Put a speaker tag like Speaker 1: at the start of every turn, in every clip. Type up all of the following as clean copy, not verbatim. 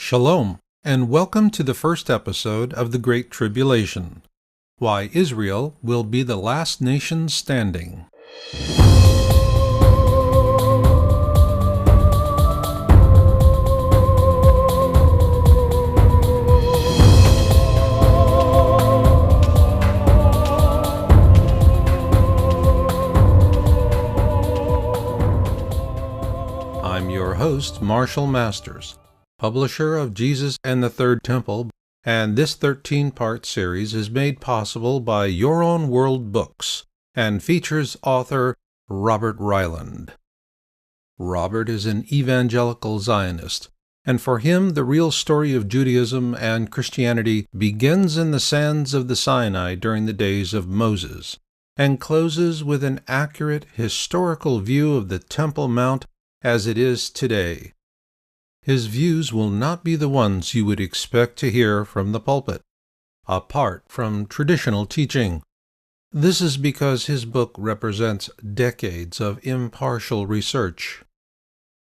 Speaker 1: Shalom, and welcome to the first episode of the Great Tribulation, Why Israel Will Be the Last Nation Standing. I'm your host, Marshall Masters, publisher of Jesus and the Third Temple, and this 13-part series is made possible by Your Own World Books and features author Robert Ryland. Robert is an evangelical Zionist, and for him the real story of Judaism and Christianity begins in the sands of the Sinai during the days of Moses, and closes with an accurate historical view of the Temple Mount as it is today. His views will not be the ones you would expect to hear from the pulpit, apart from traditional teaching. This is because his book represents decades of impartial research.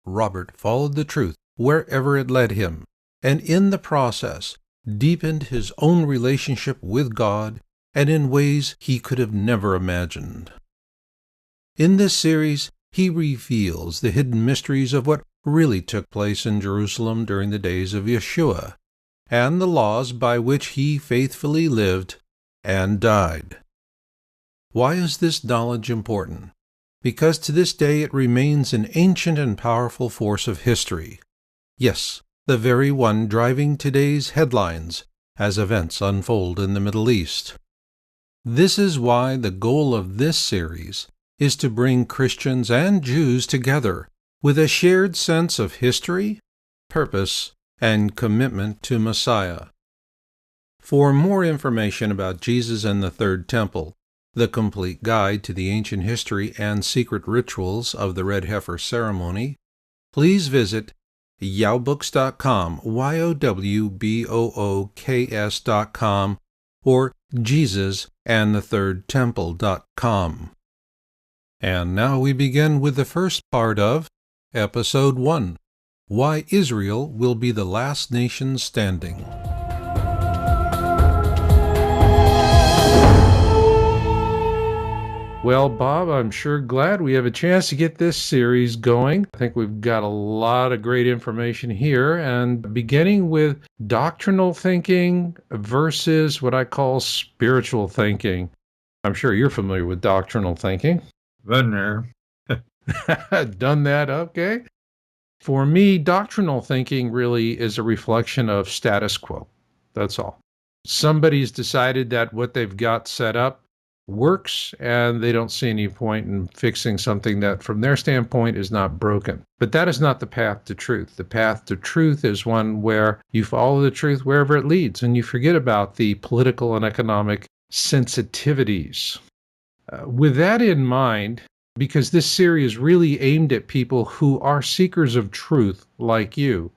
Speaker 1: Robert followed the truth wherever it led him, and in the process deepened his own relationship with God and in ways he could have never imagined. In this series, he reveals the hidden mysteries of what really took place in Jerusalem during the days of Yeshua, and the laws by which he faithfully lived and died. Why is this knowledge important? Because to this day it remains an ancient and powerful force of history. Yes, the very one driving today's headlines as events unfold in the Middle East. This is why the goal of this series is to bring Christians and Jews together with a shared sense of history, purpose, and commitment to Messiah. For more information about Jesus and the Third Temple, the complete guide to the ancient history and secret rituals of the Red Heifer ceremony, please visit yowbooks.com, YOWBOOKS.com, or JesusandTheThirdTemple.com. And now we begin with the first part of Episode 1, Why Israel Will Be the Last Nation Standing. Well, Bob, I'm sure glad we have a chance to get this series going. I think we've got a lot of great information here, and beginning with doctrinal thinking versus what I call spiritual thinking. I'm sure you're familiar with doctrinal thinking.
Speaker 2: Been there.
Speaker 1: Done that, okay. For me, doctrinal thinking really is a reflection of status quo. That's all. Somebody's decided that what they've got set up works, and they don't see any point in fixing something that, from their standpoint, is not broken. But that is not the path to truth. The path to truth is one where you follow the truth wherever it leads, and you forget about the political and economic sensitivities. With that in mind, because this series is really aimed at people who are seekers of truth like you,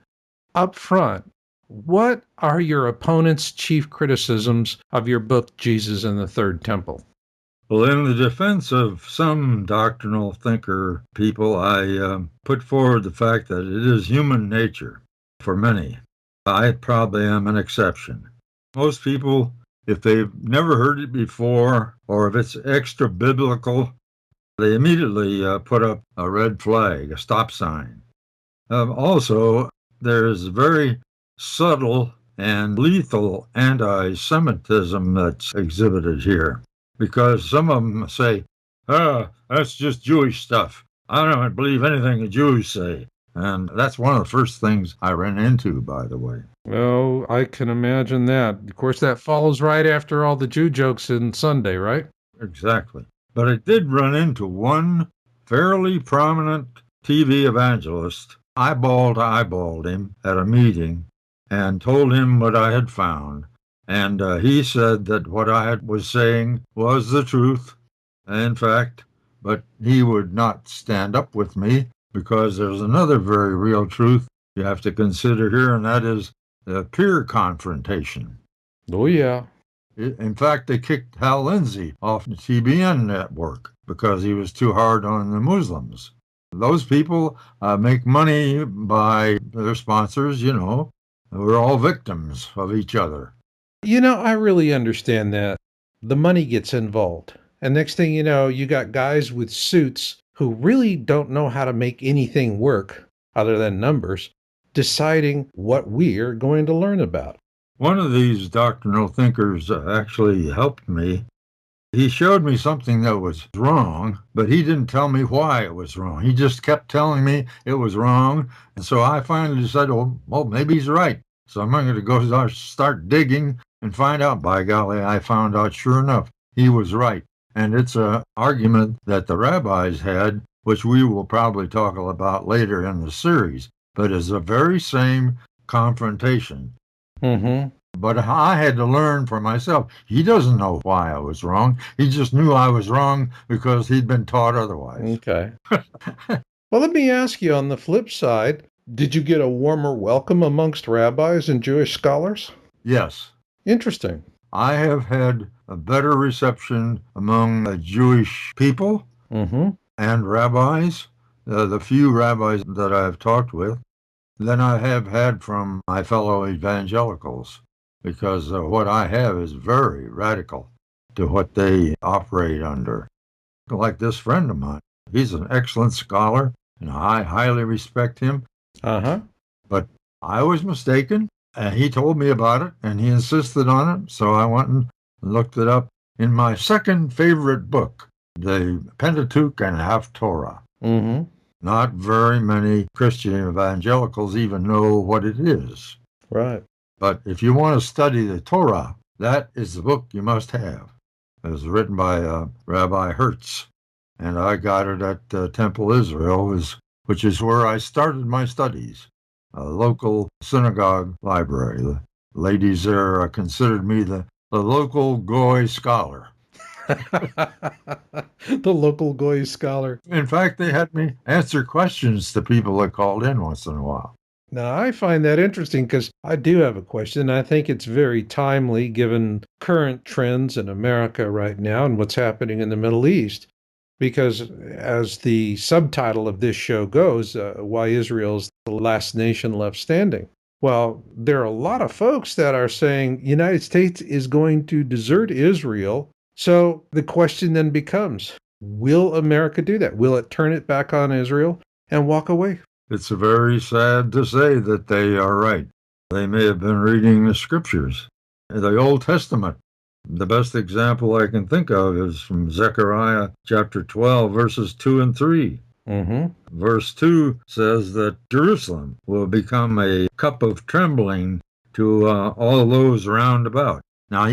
Speaker 1: up front, what are your opponent's chief criticisms of your book, Jesus and the Third Temple?
Speaker 2: Well, in the defense of some doctrinal thinker people, I put forward the fact that it is human nature for many. I probably am an exception. Most people, if they've never heard it before, or if it's extra biblical, they immediately put up a red flag, a stop sign. Also, there's very subtle and lethal anti-Semitism that's exhibited here, because some of them say, that's just Jewish stuff. I don't believe anything the Jews say. And that's one of the first things I ran into, by the way.
Speaker 1: Well, I can imagine that. Of course, that follows right after all the Jew jokes in Sunday, right?
Speaker 2: Exactly. But I did run into one fairly prominent TV evangelist. Eyeballed him at a meeting and told him what I had found. And he said that what I was saying was the truth, in fact, but he would not stand up with me because there's another very real truth you have to consider here, and that is the peer confrontation.
Speaker 1: Oh, yeah.
Speaker 2: In fact, they kicked Hal Lindsey off the TBN network because he was too hard on the Muslims. Those people make money by their sponsors, We're all victims of each other.
Speaker 1: I really understand that. The money gets involved. And next thing you know, you got guys with suits who really don't know how to make anything work other than numbers, deciding what we're going to learn about.
Speaker 2: One of these doctrinal thinkers actually helped me. He showed me something that was wrong, but he didn't tell me why it was wrong. He just kept telling me it was wrong. And so I finally decided, well, maybe he's right. So I'm going to go start digging and find out. By golly, I found out sure enough, he was right. And it's an argument that the rabbis had, which we will probably talk about later in the series, but it's the very same confrontation.
Speaker 1: Mm-hmm.
Speaker 2: But I had to learn for myself. He doesn't know why I was wrong. He just knew I was wrong because he'd been taught otherwise.
Speaker 1: Okay. Well, let me ask you on the flip side, did you get a warmer welcome amongst rabbis and Jewish scholars?
Speaker 2: Yes.
Speaker 1: Interesting.
Speaker 2: I have had a better reception among the Jewish people and rabbis, the few rabbis that I've talked with, than I have had from my fellow evangelicals, because what I have is very radical to what they operate under. Like this friend of mine, he's an excellent scholar, and I highly respect him. But I was mistaken, and he told me about it, and he insisted on it, so I went and looked it up in my second favorite book, the Pentateuch and Haftorah. Not very many Christian evangelicals even know what it is.
Speaker 1: Right.
Speaker 2: But if you want to study the Torah, that is the book you must have. It was written by Rabbi Hertz, and I got it at Temple Israel, which is where I started my studies, a local synagogue library. The ladies there considered me the local Goy scholar.
Speaker 1: The local Goy scholar.
Speaker 2: In fact, they had me answer questions to people that called in once in a while.
Speaker 1: Now, I find that interesting because I do have a question. I think it's very timely given current trends in America right now and what's happening in the Middle East. Because as the subtitle of this show goes, why Israel's the last nation left standing. Well, there are a lot of folks that are saying the United States is going to desert Israel. So the question then becomes, will America do that? Will it turn it back on Israel and walk away?
Speaker 2: It's very sad to say that they are right. They may have been reading the scriptures, the Old Testament. The best example I can think of is from Zechariah chapter 12, verses 2 and 3. Verse 2 says that Jerusalem will become a cup of trembling to all those round about. Now,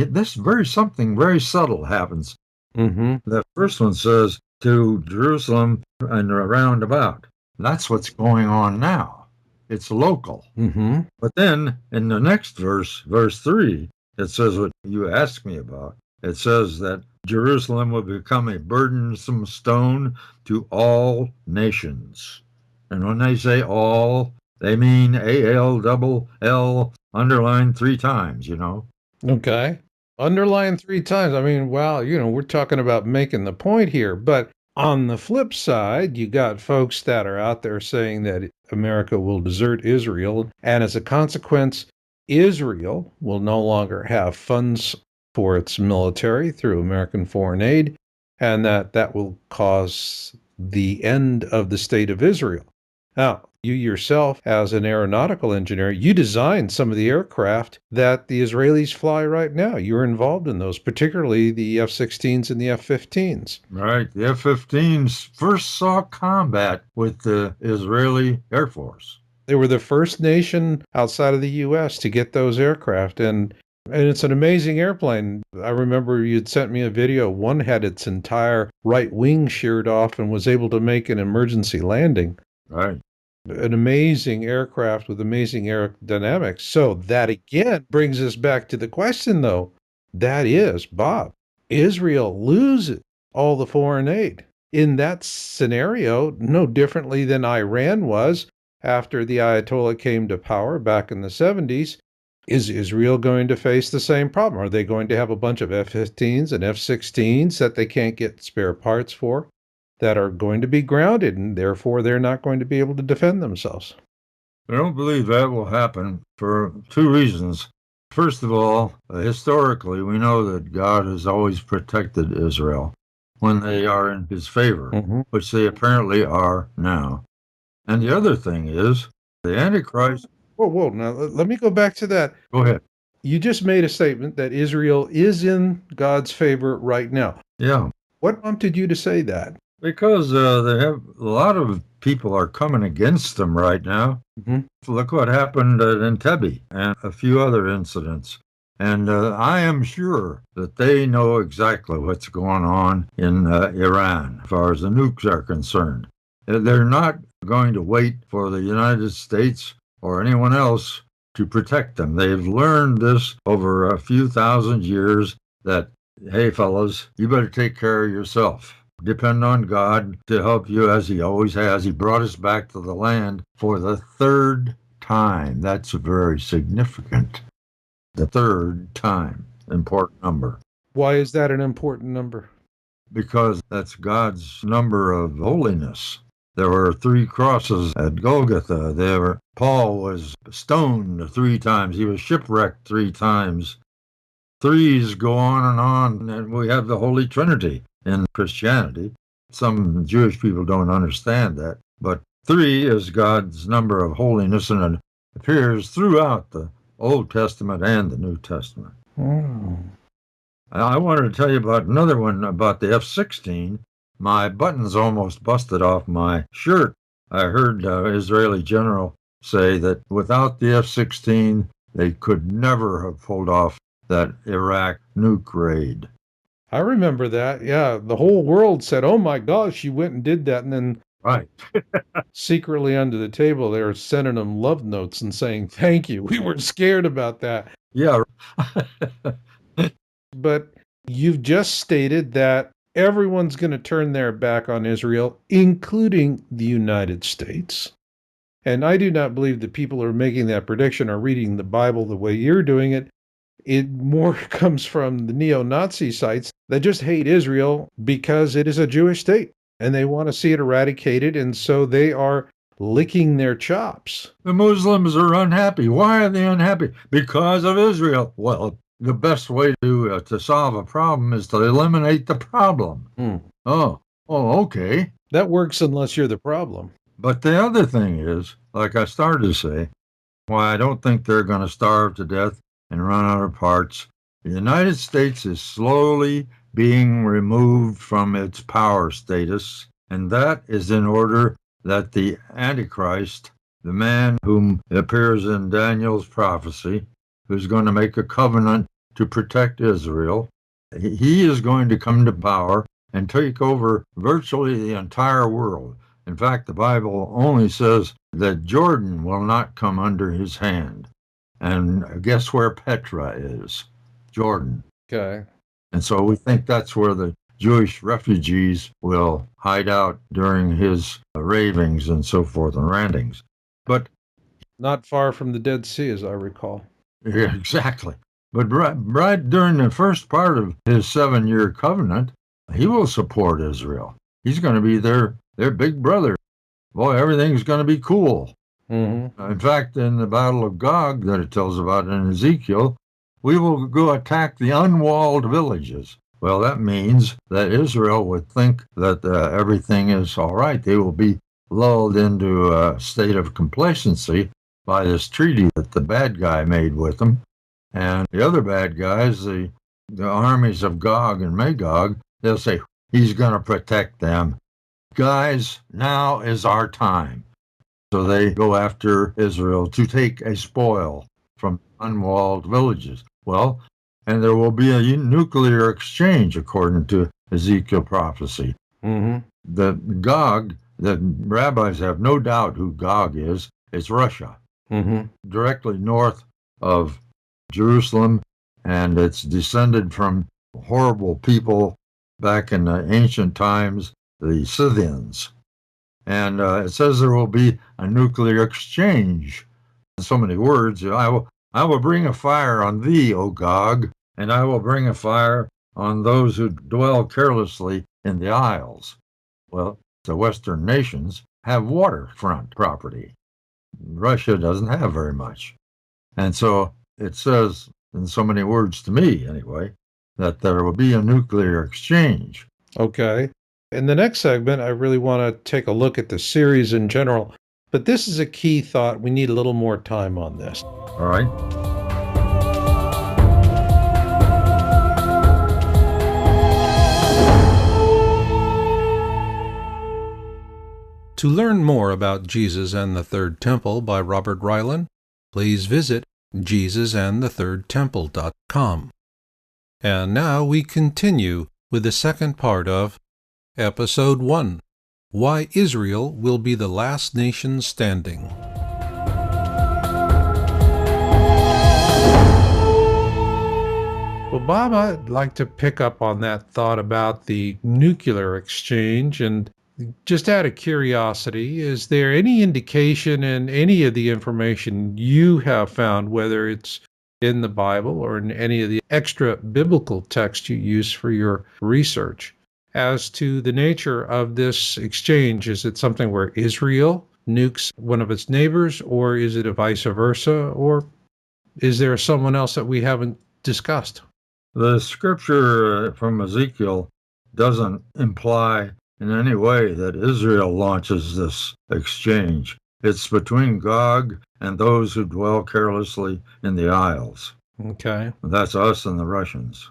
Speaker 2: something very subtle happens. The first one says to Jerusalem and round about. That's what's going on now. It's local. But then in the next verse, verse 3, it says what you asked me about. It says that Jerusalem will become a burdensome stone to all nations. And when they say all, they mean ALLL underlined 3 times,
Speaker 1: Okay. Underline 3 times. I mean, wow, we're talking about making the point here. But on the flip side, you got folks that are out there saying that America will desert Israel. And as a consequence, Israel will no longer have funds for its military through American foreign aid, and that will cause the end of the state of Israel. Now, you yourself, as an aeronautical engineer, you designed some of the aircraft that the Israelis fly right now. You're involved in those, particularly the F-16s and the F-15s.
Speaker 2: Right. The F-15s first saw combat with the Israeli Air Force.
Speaker 1: They were the first nation outside of the U.S. to get those aircraft, and it's an amazing airplane. I remember you'd sent me a video. One had its entire right wing sheared off and was able to make an emergency landing.
Speaker 2: Right.
Speaker 1: An amazing aircraft with amazing aerodynamics. So that again brings us back to the question, though. That is, Bob, Israel loses all the foreign aid. In that scenario, no differently than Iran was after the Ayatollah came to power back in the 70s, is Israel going to face the same problem? Are they going to have a bunch of F-15s and F-16s that they can't get spare parts for, that are going to be grounded, and therefore they're not going to be able to defend themselves?
Speaker 2: I don't believe that will happen for two reasons. First of all, historically, we know that God has always protected Israel when they are in his favor, which they apparently are now. And the other thing is, the Antichrist.
Speaker 1: Whoa. Now, let me go back to that.
Speaker 2: Go ahead.
Speaker 1: You just made a statement that Israel is in God's favor right now.
Speaker 2: Yeah.
Speaker 1: What prompted you to say that?
Speaker 2: Because they have a lot of people are coming against them right now. Look what happened at Entebbe and a few other incidents. And I am sure that they know exactly what's going on in Iran as far as the nukes are concerned. They're not going to wait for the United States or anyone else to protect them. They've learned this over a few thousand years that, hey, fellas, you better take care of yourself. Depend on God to help you as he always has. He brought us back to the land for the third time. That's very significant. The third time. Important number.
Speaker 1: Why is that an important number?
Speaker 2: Because that's God's number of holiness. There were 3 crosses at Golgotha. Paul was stoned 3 times. He was shipwrecked 3 times. Threes go on, and we have the Holy Trinity in Christianity. Some Jewish people don't understand that, but 3 is God's number of holiness, and it appears throughout the Old Testament and the New Testament. I wanted to tell you about another one about the F-16. My buttons almost busted off my shirt. I heard Israeli general say that without the F-16, they could never have pulled off that Iraq nuke raid.
Speaker 1: I remember that. Yeah, the whole world said, "Oh my gosh, you went and did that," and then
Speaker 2: right,
Speaker 1: secretly under the table, they were sending them love notes and saying, "Thank you. We were scared about that."
Speaker 2: Yeah.
Speaker 1: But you've just stated that everyone's going to turn their back on Israel, including the United States. And I do not believe that people who are making that prediction are reading the Bible the way you're doing it. It more comes from the neo-Nazi sites that just hate Israel because it is a Jewish state and they want to see it eradicated, and so they are licking their chops.
Speaker 2: The Muslims are unhappy. Why are they unhappy? Because of Israel. Well, the best way to solve a problem is to eliminate the problem. Oh, okay.
Speaker 1: That works unless you're the problem.
Speaker 2: But the other thing is, like I started to say, why I don't think they're going to starve to death and run out of parts. The United States is slowly being removed from its power status, and that is in order that the Antichrist, the man whom appears in Daniel's prophecy, who's going to make a covenant to protect Israel, he is going to come to power and take over virtually the entire world. In fact, the Bible only says that Jordan will not come under his hand. And guess where Petra is? Jordan.
Speaker 1: Okay.
Speaker 2: And so we think that's where the Jewish refugees will hide out during his ravings and so forth and rantings. But
Speaker 1: not far from the Dead Sea, as I recall.
Speaker 2: Yeah, exactly. But right during the first part of his 7-year covenant, he will support Israel. He's going to be their big brother. Boy, everything's going to be cool. In fact, in the Battle of Gog that it tells about in Ezekiel, we will go attack the unwalled villages. Well, that means that Israel would think that everything is all right. They will be lulled into a state of complacency by this treaty that the bad guy made with them. And the other bad guys, the armies of Gog and Magog, they'll say, he's going to protect them. Guys, now is our time. So they go after Israel to take a spoil from unwalled villages. Well, and there will be a nuclear exchange, according to Ezekiel prophecy. The Gog, the rabbis have no doubt who Gog is. It's Russia, directly north of Jerusalem, and it's descended from horrible people back in the ancient times, the Scythians. And it says there will be a nuclear exchange. In so many words, I will bring a fire on thee, O Gog, and I will bring a fire on those who dwell carelessly in the isles. Well, the Western nations have waterfront property. Russia doesn't have very much. And so it says, in so many words to me anyway, that there will be a nuclear exchange.
Speaker 1: Okay. In the next segment, I really want to take a look at the series in general, but this is a key thought. We need a little more time on this.
Speaker 2: All right.
Speaker 1: To learn more about Jesus and the Third Temple by Robert Ryland, please visit JesusandTheThirdTemple.com. And now we continue with the second part of Episode 1, Why Israel Will Be the Last Nation Standing. Well, Bob, I'd like to pick up on that thought about the nuclear exchange, and just out of curiosity, is there any indication in any of the information you have found, whether it's in the Bible or in any of the extra biblical text you use for your research, as to the nature of this exchange? Is it something where Israel nukes one of its neighbors, or is it a vice versa, or is there someone else that we haven't discussed?
Speaker 2: The scripture from Ezekiel doesn't imply in any way that Israel launches this exchange. It's between Gog and those who dwell carelessly in the isles.
Speaker 1: Okay.
Speaker 2: That's us and the Russians.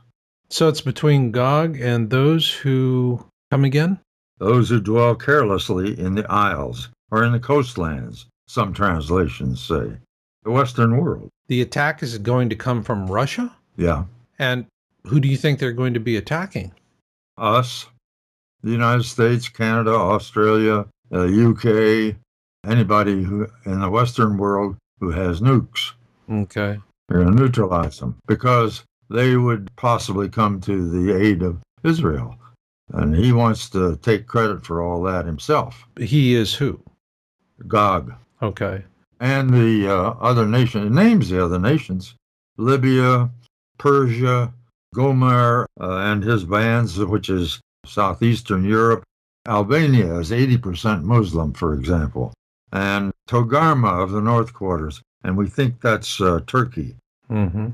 Speaker 1: So it's between Gog and those who, come again?
Speaker 2: Those who dwell carelessly in the isles, or in the coastlands, some translations say. The Western world.
Speaker 1: The attack is going to come from Russia?
Speaker 2: Yeah.
Speaker 1: And who do you think they're going to be attacking?
Speaker 2: Us, the United States, Canada, Australia, UK, anybody who in the Western world who has nukes.
Speaker 1: Okay.
Speaker 2: They're going to neutralize them because they would possibly come to the aid of Israel. And he wants to take credit for all that himself.
Speaker 1: He is who?
Speaker 2: Gog.
Speaker 1: Okay.
Speaker 2: And the other nation, it names the other nations, Libya, Persia, Gomer, and his bands, which is southeastern Europe. Albania is 80% Muslim, for example, and Togarma of the North Quarters, and we think that's Turkey.
Speaker 1: Mm-hmm.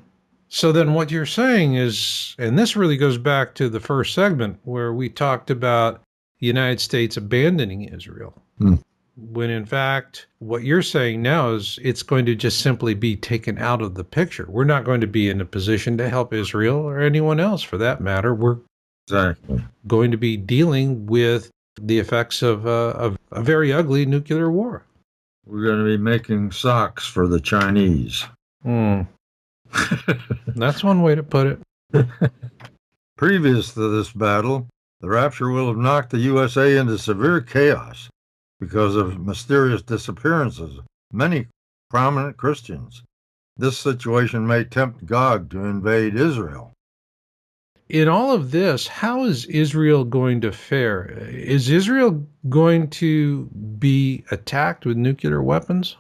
Speaker 1: So then what you're saying is, and this really goes back to the first segment where we talked about the United States abandoning Israel, when in fact what you're saying now is it's going to just simply be taken out of the picture. We're not going to be in a position to help Israel or anyone else for that matter. We're going to be dealing with the effects of a very ugly nuclear war.
Speaker 2: We're going to be making socks for the Chinese.
Speaker 1: That's one way to put it.
Speaker 2: Previous to this battle, the rapture will have knocked the USA into severe chaos because of mysterious disappearances of many prominent Christians. This situation may tempt Gog to invade Israel.
Speaker 1: In all of this, how is Israel going to fare? Is Israel going to be attacked with nuclear weapons?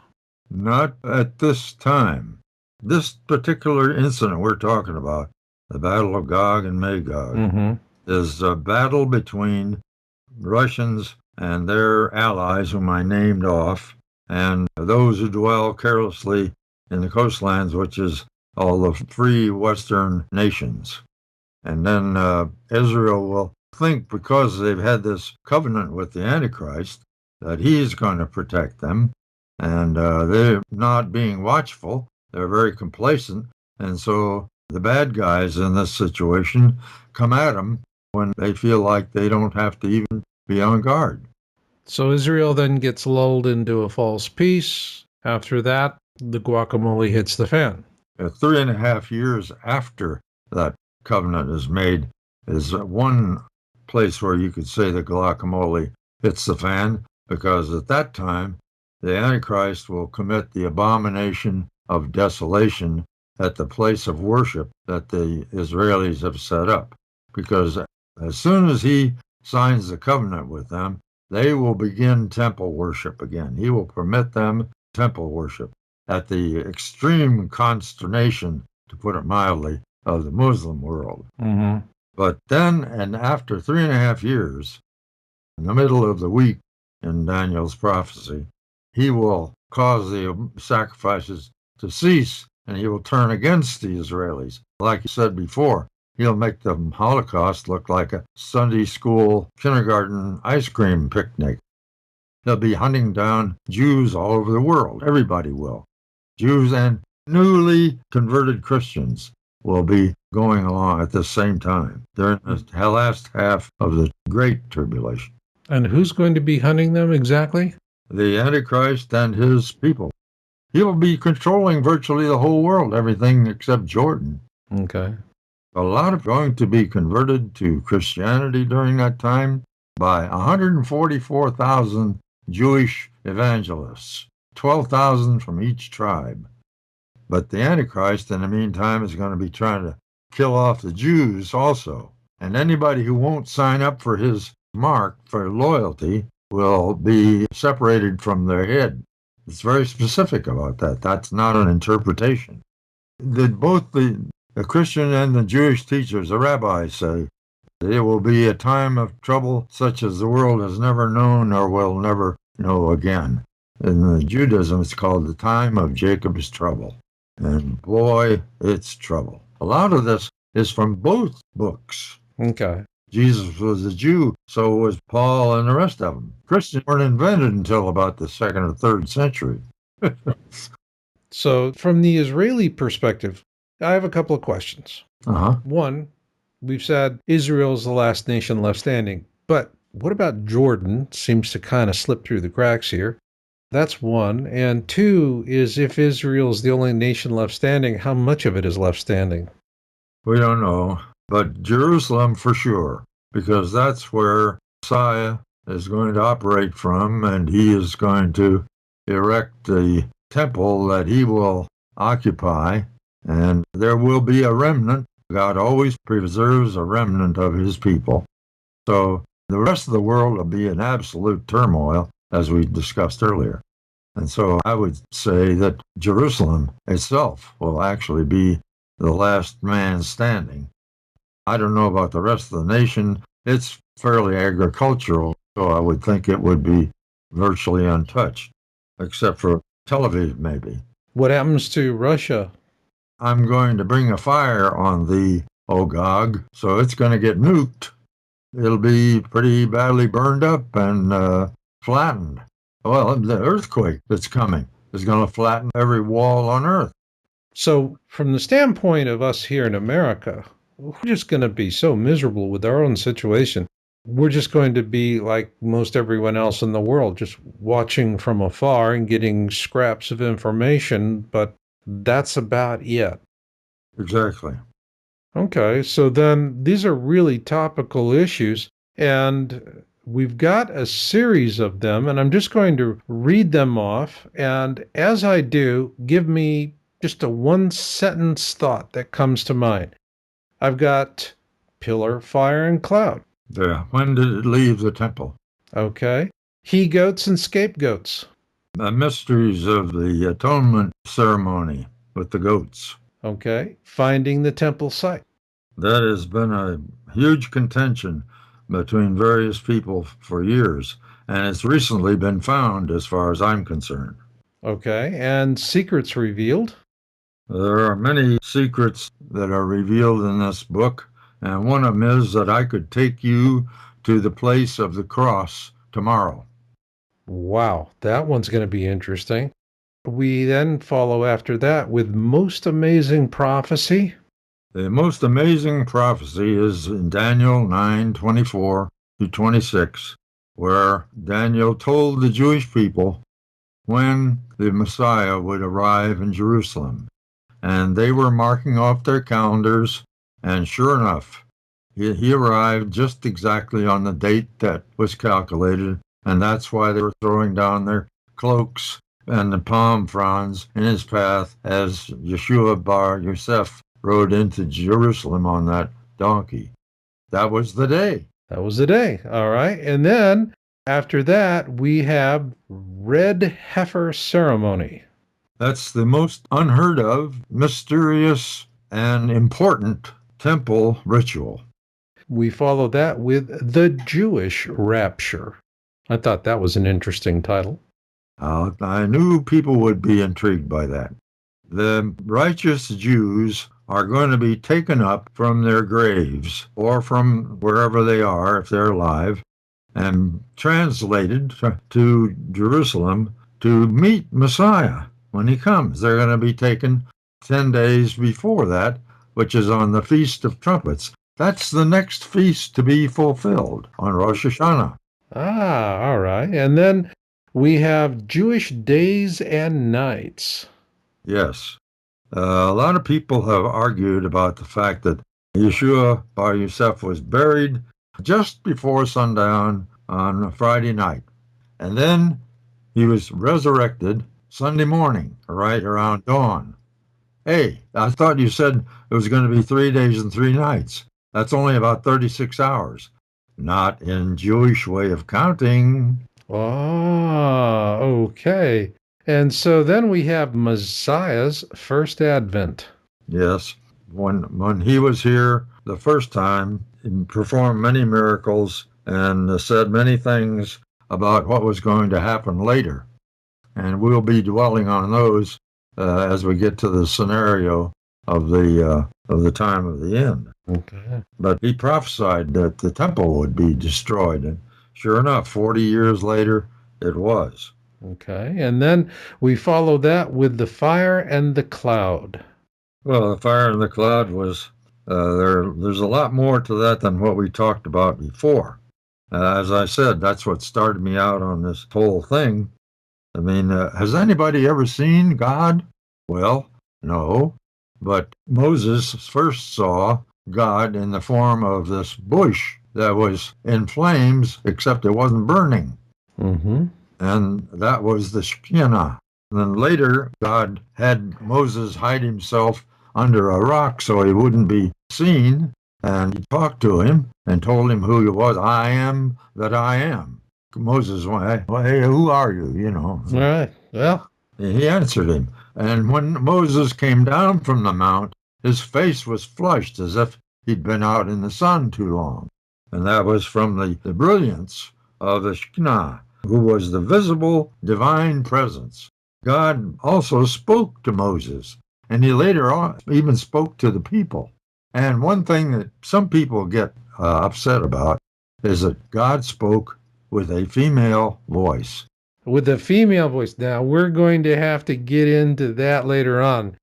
Speaker 2: Not at this time. This particular incident we're talking about, the Battle of Gog and Magog, is a battle between Russians and their allies, whom I named off, and those who dwell carelessly in the coastlands, which is all the free Western nations. And then Israel will think, because they've had this covenant with the Antichrist, that he's going to protect them. And they're not being watchful. They're very complacent. And so the bad guys in this situation come at them when they feel like they don't have to even be on guard.
Speaker 1: So Israel then gets lulled into a false peace. After that, the guacamole hits the fan.
Speaker 2: 3.5 years after that covenant is made is one place where you could say the guacamole hits the fan, because at that time the Antichrist will commit the abomination of desolation at the place of worship that the Israelis have set up. Because as soon as he signs the covenant with them, they will begin temple worship again. He will permit them temple worship at the extreme consternation, to put it mildly, of the Muslim world. But then, and after 3.5 years, in the middle of the week in Daniel's prophecy, he will cause the sacrifices to cease, and he will turn against the Israelis. Like you said before, he'll make the Holocaust look like a Sunday school kindergarten ice cream picnic. He'll be hunting down Jews all over the world. Everybody will. Jews and newly converted Christians will be going along at the same time during the last half of the Great Tribulation.
Speaker 1: And who's going to be hunting them exactly?
Speaker 2: The Antichrist and his people. He will be controlling virtually the whole world, everything except Jordan.
Speaker 1: Okay.
Speaker 2: A lot of going to be converted to Christianity during that time by 144,000 Jewish evangelists, 12,000 from each tribe. But the Antichrist, in the meantime, is going to be trying to kill off the Jews also. And anybody who won't sign up for his mark for loyalty will be separated from their head. It's very specific about that. That's not an interpretation. Both the Christian and the Jewish teachers, the rabbis, say it will be a time of trouble such as the world has never known or will never know again. In Judaism, it's called the time of Jacob's trouble. And boy, it's trouble. A lot of this is from both books.
Speaker 1: Okay.
Speaker 2: Jesus was a Jew, so was Paul and the rest of them. Christians weren't invented until about the 2nd or 3rd century.
Speaker 1: So, from the Israeli perspective, I have a couple of questions. One, we've said Israel's the last nation left standing, but what about Jordan? Seems to kind of slip through the cracks here. That's one. And two is, if Israel's the only nation left standing, how much of it is left standing?
Speaker 2: We don't know, but Jerusalem for sure, because that's where Messiah is going to operate from, and he is going to erect the temple that he will occupy, and there will be a remnant. God always preserves a remnant of his people. So the rest of the world will be in absolute turmoil, as we discussed earlier. And so I would say that Jerusalem itself will actually be the last man standing. I don't know about the rest of the nation. It's fairly agricultural, so I would think it would be virtually untouched, except for Tel Aviv, maybe.
Speaker 1: What happens to Russia?
Speaker 2: I'm going to bring a fire on the Ogog, so it's going to get nuked. It'll be pretty badly burned up and flattened. Well, the earthquake that's coming is going to flatten every wall on Earth.
Speaker 1: So, from the standpoint of us here in America, we're just going to be so miserable with our own situation. We're just going to be like most everyone else in the world, just watching from afar and getting scraps of information, but that's about it.
Speaker 2: Exactly.
Speaker 1: Okay, so then these are really topical issues, and we've got a series of them, and I'm just going to read them off, and as I do, give me just a one-sentence thought that comes to mind. I've got pillar, fire, and cloud.
Speaker 2: Yeah. When did it leave the temple?
Speaker 1: Okay. He-goats and scapegoats.
Speaker 2: The mysteries of the atonement ceremony with the goats.
Speaker 1: Okay. Finding the temple site.
Speaker 2: That has been a huge contention between various people for years, and it's recently been found as far as I'm concerned.
Speaker 1: Okay. And secrets revealed.
Speaker 2: There are many secrets that are revealed in this book, and one of them is that I could take you to the place of the cross tomorrow.
Speaker 1: Wow, that one's going to be interesting. We then follow after that with most amazing prophecy.
Speaker 2: The most amazing prophecy is in Daniel 9:24-26, where Daniel told the Jewish people when the Messiah would arrive in Jerusalem. And they were marking off their calendars, and sure enough, he arrived just exactly on the date that was calculated, and that's why they were throwing down their cloaks and the palm fronds in his path as Yeshua bar Yosef rode into Jerusalem on that donkey. That was the day.
Speaker 1: That was the day. All right. And then after that, we have red heifer ceremony.
Speaker 2: That's the most unheard of, mysterious, and important temple ritual.
Speaker 1: We follow that with the Jewish rapture. I thought that was an interesting title.
Speaker 2: I knew people would be intrigued by that. The righteous Jews are going to be taken up from their graves or from wherever they are, if they're alive, and translated to Jerusalem to meet Messiah when he comes. They're going to be taken 10 days before that, which is on the Feast of Trumpets. That's the next feast to be fulfilled on Rosh Hashanah.
Speaker 1: Ah, all right. And then we have Jewish days and nights.
Speaker 2: Yes. A lot of people have argued about the fact that Yeshua Bar Yosef was buried just before sundown on Friday night. And then he was resurrected Sunday morning, right around dawn. Hey, I thought you said it was going to be 3 days and 3 nights. That's only about 36 hours. Not in Jewish way of counting.
Speaker 1: Ah, okay. And so then we have Messiah's first advent.
Speaker 2: Yes, when he was here the first time, he performed many miracles and said many things about what was going to happen later. And we'll be dwelling on those as we get to the scenario of the time of the end.
Speaker 1: Okay.
Speaker 2: But he prophesied that the temple would be destroyed, and sure enough, 40 years later, it was.
Speaker 1: Okay. And then we follow that with the fire and the cloud.
Speaker 2: Well, the fire and the cloud was there's a lot more to that than what we talked about before. As I said, that's what started me out on this whole thing. I mean, has anybody ever seen God? Well, no. But Moses first saw God in the form of this bush that was in flames, except it wasn't burning.
Speaker 1: Mm-hmm.
Speaker 2: And that was the Shekinah. And then later, God had Moses hide himself under a rock so he wouldn't be seen. And he talked to him and told him who he was. I am that I am. Moses went, hey, who are you? You know.
Speaker 1: All right. Well,
Speaker 2: he answered him. And when Moses came down from the mount, his face was flushed as if he'd been out in the sun too long. And that was from the brilliance of the Shekinah, who was the visible divine presence. God also spoke to Moses, and he later on even spoke to the people. And one thing that some people get upset about is that God spoke with a female voice.
Speaker 1: With a female voice. Now, we're going to have to get into that later on.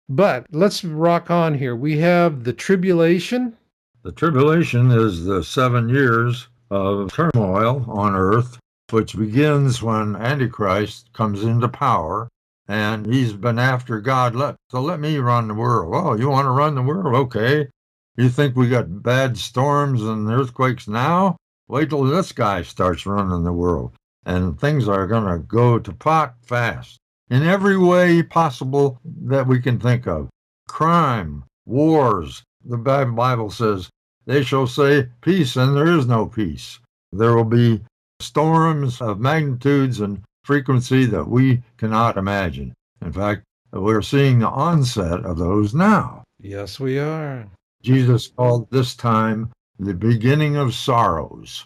Speaker 1: But let's rock on here. We have the tribulation.
Speaker 2: The tribulation is the 7 years of turmoil on earth, which begins when Antichrist comes into power, and he's been after God. Let me run the world. Oh, you want to run the world? Okay. You think we got bad storms and earthquakes now? Wait till this guy starts running the world, and things are going to go to pot fast in every way possible that we can think of. Crime, wars. The Bible says, they shall say peace, and there is no peace. There will be storms of magnitudes and frequency that we cannot imagine. In fact, we're seeing the onset of those now.
Speaker 1: Yes, we are.
Speaker 2: Jesus called this time the beginning of sorrows.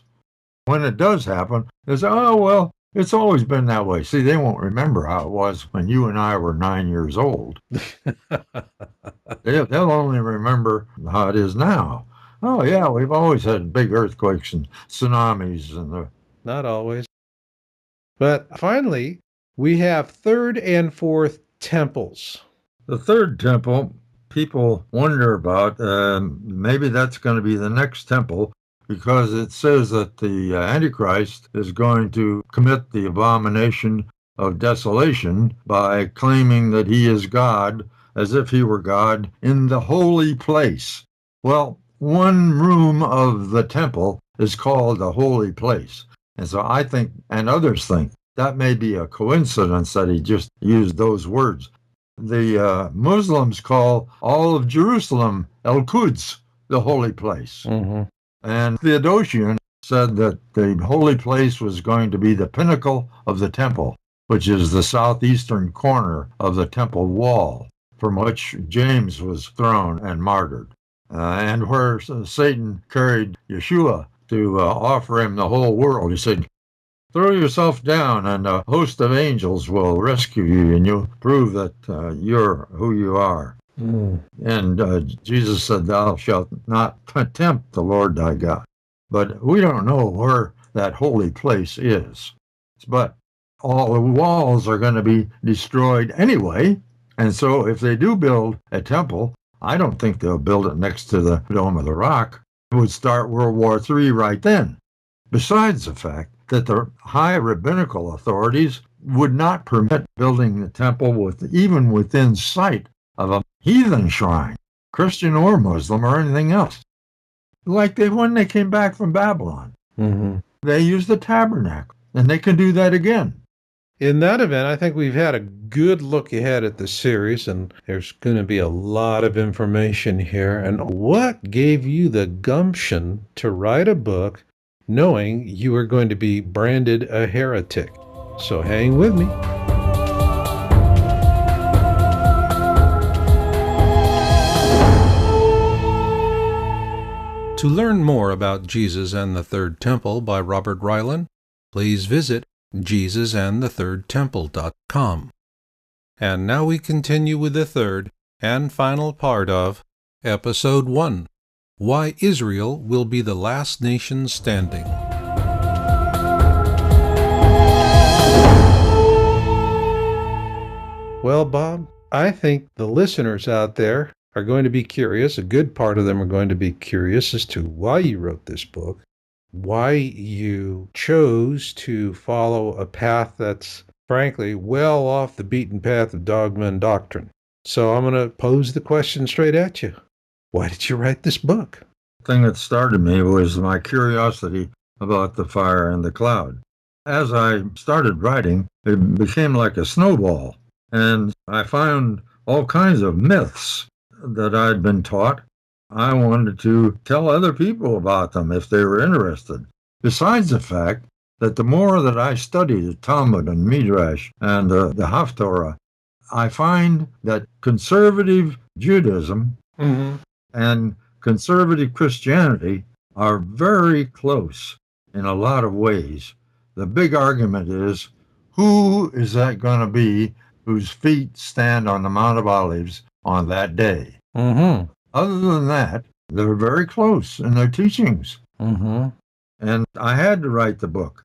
Speaker 2: When it does happen, they say, oh, well, it's always been that way. See, they won't remember how it was when you and I were 9 years old. They'll only remember how it is now. Oh, yeah, we've always had big earthquakes and tsunamis.
Speaker 1: Not always. But finally, we have third and fourth temples.
Speaker 2: The third temple, people wonder about. Maybe that's going to be the next temple, because it says that the Antichrist is going to commit the abomination of desolation by claiming that he is God, as if he were God, in the holy place. Well, one room of the temple is called the holy place. And so I think, and others think, that may be a coincidence that he just used those words. The Muslims call all of Jerusalem El-Quds, the holy place.
Speaker 1: Mm-hmm.
Speaker 2: And Theodosian said that the holy place was going to be the pinnacle of the temple, which is the southeastern corner of the temple wall, from which James was thrown and martyred, and where Satan carried Yeshua to offer him the whole world. He said, Throw yourself down, and a host of angels will rescue you, and you'll prove that you're who you are.
Speaker 1: Mm.
Speaker 2: And Jesus said, thou shalt not tempt the Lord thy God. But we don't know where that holy place is. But all the walls are going to be destroyed anyway. And so if they do build a temple, I don't think they'll build it next to the Dome of the Rock. It would start World War III right then. Besides the fact that the high rabbinical authorities would not permit building the temple even within sight of a heathen shrine, Christian or Muslim or anything else. Like when they came back from Babylon, they used the tabernacle, and they can do that again.
Speaker 1: In that event, I think we've had a good look ahead at the series, and there's going to be a lot of information here. And what gave you the gumption to write a book knowing you were going to be branded a heretic? So hang with me. To learn more about Jesus and the Third Temple by Robert Ryland, please visit JesusandTheThirdTemple.com. And now we continue with the third and final part of Episode 1, Why Israel Will Be the Last Nation Standing. Well, Bob, I think the listeners out there are going to be curious. A good part of them are going to be curious as to why you wrote this book, why you chose to follow a path that's, frankly, well off the beaten path of dogma and doctrine. So I'm going to pose the question straight at you. Why did you write this book?
Speaker 2: The thing that started me was my curiosity about the fire and the cloud. As I started writing, it became like a snowball, and I found all kinds of myths that I'd been taught. I wanted to tell other people about them if they were interested. Besides the fact that the more that I study the Talmud and Midrash and the Haftorah, I find that conservative Judaism and conservative Christianity are very close in a lot of ways. The big argument is, who is that going to be whose feet stand on the Mount of Olives on that day? Other than that, they're very close in their teachings. And I had to write the book.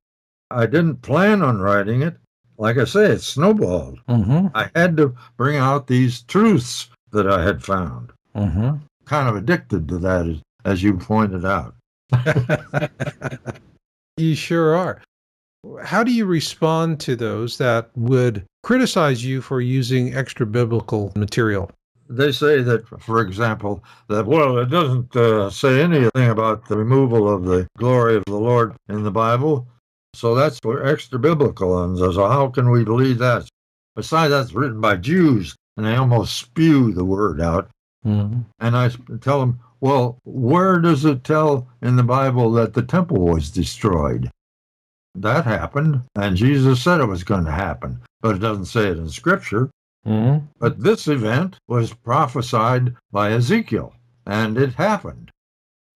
Speaker 2: I didn't plan on writing it. Like I say, it snowballed. I had to bring out these truths that I had found. Kind of addicted to that, as you pointed out.
Speaker 1: You sure are. How do you respond to those that would criticize you for using extra biblical material?
Speaker 2: They say that, for example, that, well, it doesn't say anything about the removal of the glory of the Lord in the Bible, so that's extra biblical. And so how can we believe that? Besides, that's written by Jews, and they almost spew the word out. And I tell them, well, where does it tell in the Bible that the temple was destroyed? That happened, and Jesus said it was going to happen, but it doesn't say it in Scripture. But this event was prophesied by Ezekiel, and it happened.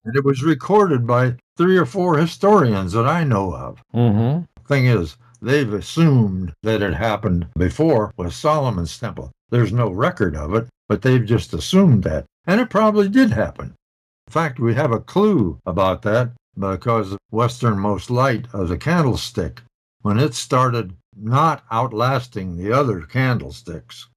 Speaker 2: And it was recorded by 3 or 4 historians that I know of. The thing is, they've assumed that it happened before with Solomon's temple. There's no record of it, but they've just assumed that. And it probably did happen. In fact, we have a clue about that because the westernmost light of the candlestick, when it started not outlasting the other candlesticks,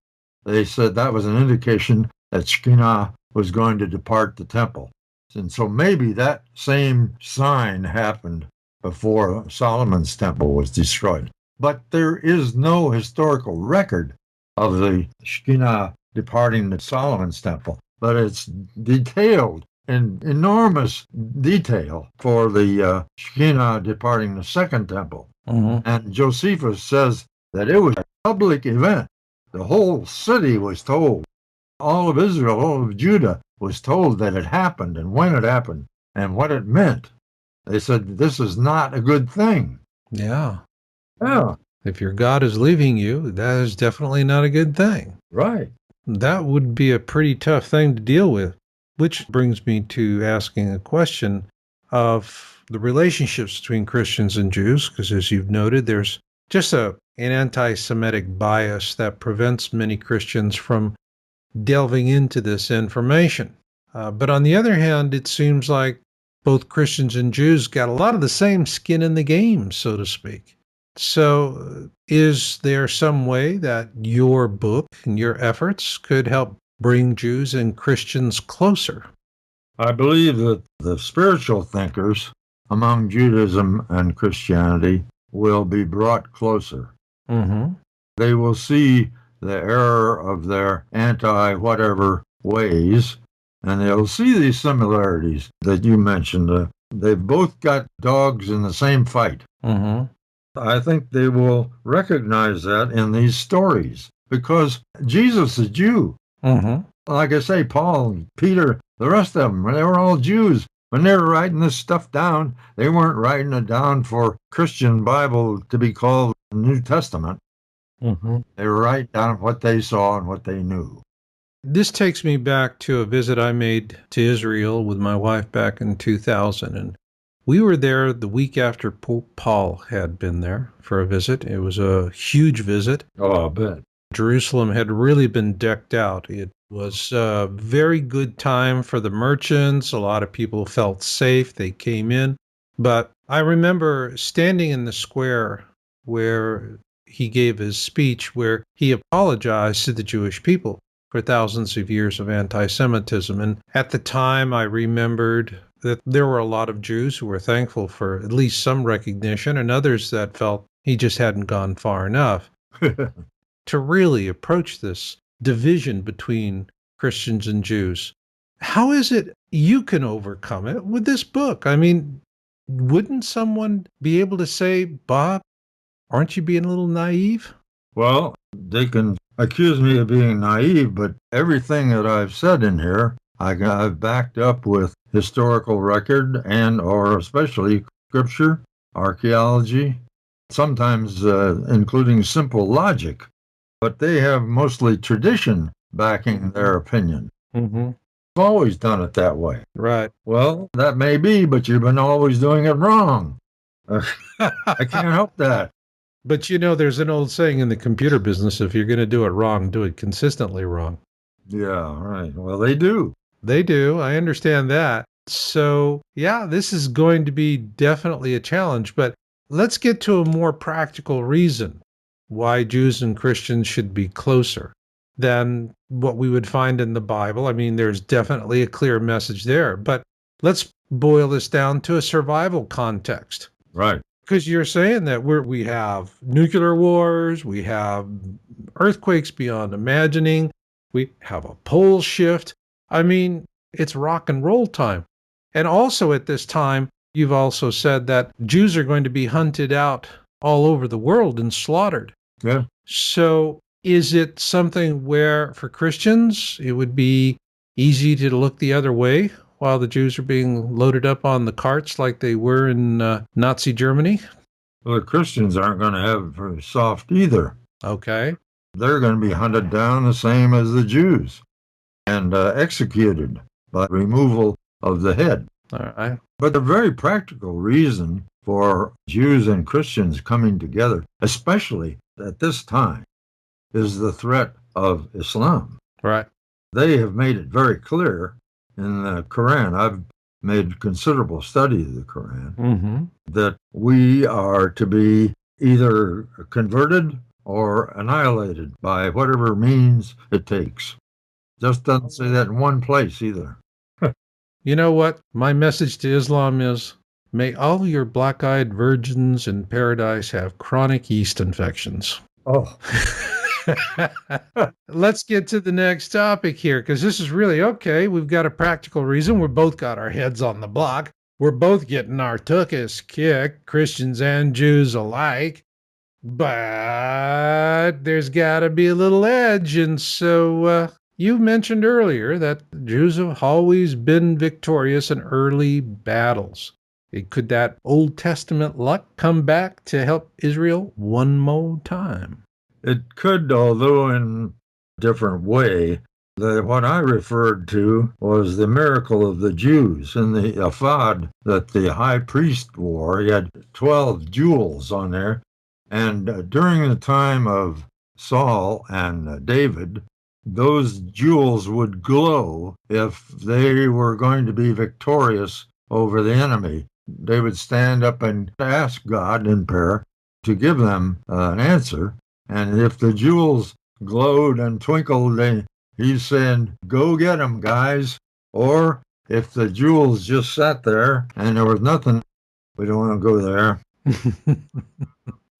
Speaker 2: they said that was an indication that Shekinah was going to depart the temple. And so maybe that same sign happened before Solomon's temple was destroyed. But there is no historical record of the Shekinah departing the Solomon's temple, but it's detailed in enormous detail for the Shekinah departing the second temple. And Josephus says that it was a public event. The whole city was told. All of Israel, all of Judah was told that it happened and when it happened and what it meant. They said, this is not a good thing.
Speaker 1: Yeah.
Speaker 2: Yeah.
Speaker 1: If your God is leaving you, that is definitely not a good thing.
Speaker 2: Right.
Speaker 1: That would be a pretty tough thing to deal with, which brings me to asking a question. of the relationships between Christians and Jews, because as you've noted, there's just an anti-Semitic bias that prevents many Christians from delving into this information. But on the other hand, it seems like both Christians and Jews got a lot of the same skin in the game, so to speak. So is there some way that your book and your efforts could help bring Jews and Christians closer?
Speaker 2: I believe that the spiritual thinkers among Judaism and Christianity will be brought closer.
Speaker 1: Mm-hmm.
Speaker 2: They will see the error of their anti-whatever ways, and they'll see these similarities that you mentioned. They've both got dogs in the same fight.
Speaker 1: Mm-hmm.
Speaker 2: I think they will recognize that in these stories because Jesus is Jew.
Speaker 1: Mm-hmm.
Speaker 2: Like I say, Paul, Peter, the rest of them, they were all Jews. When they were writing this stuff down, they weren't writing it down for Christian Bible to be called the New Testament.
Speaker 1: Mm-hmm.
Speaker 2: They were writing down what they saw and what they knew.
Speaker 1: This takes me back to a visit I made to Israel with my wife back in 2000, and we were there the week after Pope Paul had been there for a visit. It was a huge visit.
Speaker 2: Oh, I bet.
Speaker 1: Jerusalem had really been decked out. It was a very good time for the merchants. A lot of people felt safe. They came in. But I remember standing in the square where he gave his speech, where he apologized to the Jewish people for thousands of years of anti-Semitism. And at the time, I remembered that there were a lot of Jews who were thankful for at least some recognition, and others that felt he just hadn't gone far enough to really approach this division between Christians and Jews. How is it you can overcome it with this book? I mean, wouldn't someone be able to say, Bob, aren't you being a little naive?
Speaker 2: Well, they can accuse me of being naive, but everything that I've said in here, I've backed up with historical record and or especially scripture, archaeology, sometimes including simple logic. But they have mostly tradition backing their opinion.
Speaker 1: Mm-hmm.
Speaker 2: I've always done it that way.
Speaker 1: Right.
Speaker 2: Well, that may be, but you've been always doing it wrong. I can't help that.
Speaker 1: But you know, there's an old saying in the computer business, if you're going to do it wrong, do it consistently wrong.
Speaker 2: Yeah, right. Well, they do.
Speaker 1: They do. I understand that. So, yeah, this is going to be definitely a challenge. But let's get to a more practical reason why Jews and Christians should be closer than what we would find in the Bible. I mean, there's definitely a clear message there. But let's boil this down to a survival context.
Speaker 2: Right.
Speaker 1: Because you're saying that we have nuclear wars, we have earthquakes beyond imagining, we have a pole shift. I mean, it's rock and roll time. And also at this time, you've also said that Jews are going to be hunted out all over the world and slaughtered.
Speaker 2: Yeah.
Speaker 1: So is it something where for Christians it would be easy to look the other way while the Jews are being loaded up on the carts like they were in Nazi Germany?
Speaker 2: Well, the Christians aren't going to have it very soft either.
Speaker 1: Okay.
Speaker 2: They're going to be hunted down the same as the Jews and executed by removal of the head.
Speaker 1: All right.
Speaker 2: But the very practical reason for Jews and Christians coming together, especially at this time, is the threat of Islam.
Speaker 1: Right.
Speaker 2: They have made it very clear in the Quran. I've made considerable study of the Quran, that we are to be either converted or annihilated by whatever means it takes. Just doesn't say that in one place either.
Speaker 1: You know what? My message to Islam is, may all your black-eyed virgins in paradise have chronic yeast infections.
Speaker 2: Oh.
Speaker 1: Let's get to the next topic here, because this is really okay. We've got a practical reason. We've both got our heads on the block. We're both getting our tuchus kicked, Christians and Jews alike. But there's got to be a little edge. And so you mentioned earlier that the Jews have always been victorious in early battles. Could that Old Testament luck come back to help Israel one more time?
Speaker 2: It could, although in a different way. What I referred to was the miracle of the Jews in the ephod that the high priest wore. He had 12 jewels on there. And during the time of Saul and David, those jewels would glow if they were going to be victorious over the enemy. They would stand up and ask God in prayer to give them an answer. And if the jewels glowed and twinkled, he's saying, go get them, guys. Or if the jewels just sat there and there was nothing, we don't want to go there.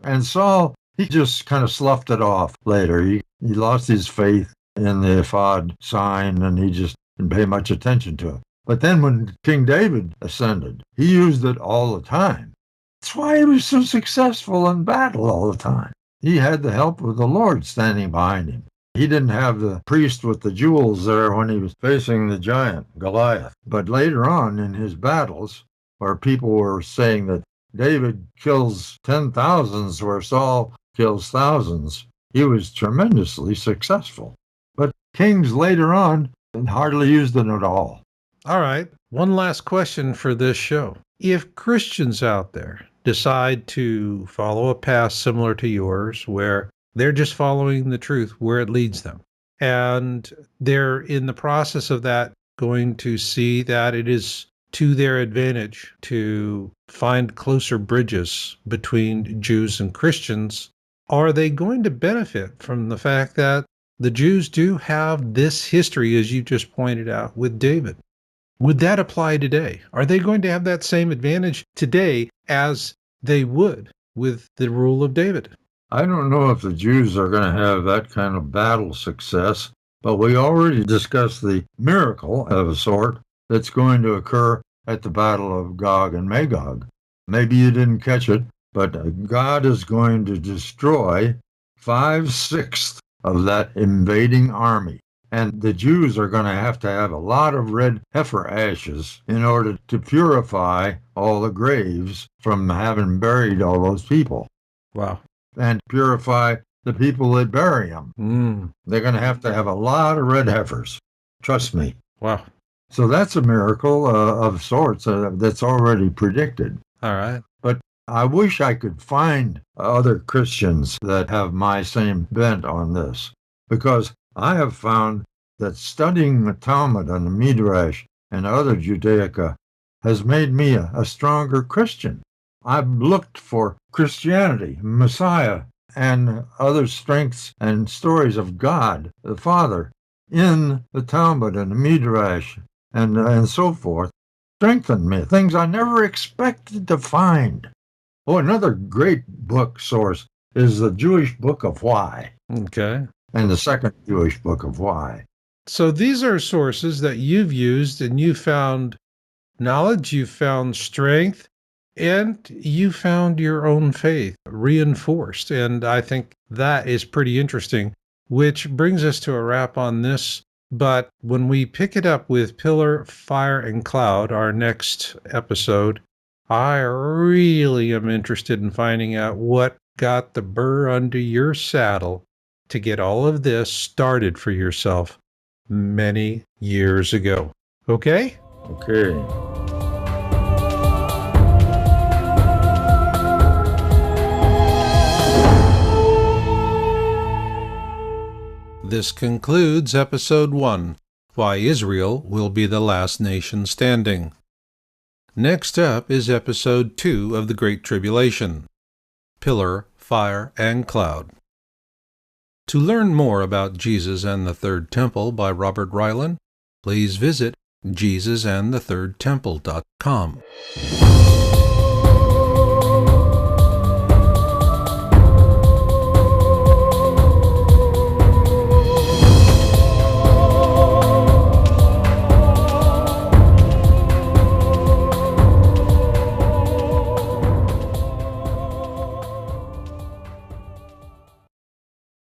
Speaker 2: And Saul, he just kind of sloughed it off later. He lost his faith in the ephod sign, and he just didn't pay much attention to it. But then when King David ascended, he used it all the time. That's why he was so successful in battle all the time. He had the help of the Lord standing behind him. He didn't have the priest with the jewels there when he was facing the giant, Goliath. But later on in his battles, where people were saying that David kills 10,000s where Saul kills thousands, he was tremendously successful. But kings later on hardly used it at all.
Speaker 1: All right. One last question for this show. If Christians out there decide to follow a path similar to yours, where they're just following the truth where it leads them, and they're in the process of that going to see that it is to their advantage to find closer bridges between Jews and Christians, are they going to benefit from the fact that the Jews do have this history, as you just pointed out, with David? Would that apply today? Are they going to have that same advantage today as they would with the rule of David?
Speaker 2: I don't know if the Jews are going to have that kind of battle success, but we already discussed the miracle of a sort that's going to occur at the Battle of Gog and Magog. Maybe you didn't catch it, but God is going to destroy 5/6 of that invading army. And the Jews are going to have a lot of red heifer ashes in order to purify all the graves from having buried all those people.
Speaker 1: Wow.
Speaker 2: And purify the people that bury them. They're going to have a lot of red heifers. Trust me.
Speaker 1: Wow.
Speaker 2: So that's a miracle of sorts that's already predicted.
Speaker 1: All right.
Speaker 2: But I wish I could find other Christians that have my same bent on this, because I have found that studying the Talmud and the Midrash and other Judaica has made me a stronger Christian. I've looked for Christianity, Messiah, and other strengths and stories of God, the Father, in the Talmud and the Midrash and so forth. Strengthened me, things I never expected to find. Oh, another great book source is the Jewish Book of Why.
Speaker 1: Okay.
Speaker 2: And the second Jewish Book of Why.
Speaker 1: So these are sources that you've used, and you found knowledge, you found strength, and you found your own faith reinforced. And I think that is pretty interesting, which brings us to a wrap on this. But when we pick it up with Pillar, Fire, and Cloud, our next episode, I really am interested in finding out what got the burr under your saddle to get all of this started for yourself many years ago. Okay?
Speaker 2: Okay.
Speaker 1: This concludes Episode 1, Why Israel Will Be the Last Nation Standing. Next up is Episode 2 of the Great Tribulation, Pillar, Fire, and Cloud. To learn more about Jesus and the Third Temple by Robert Ryland, please visit JesusandTheThirdTemple.com.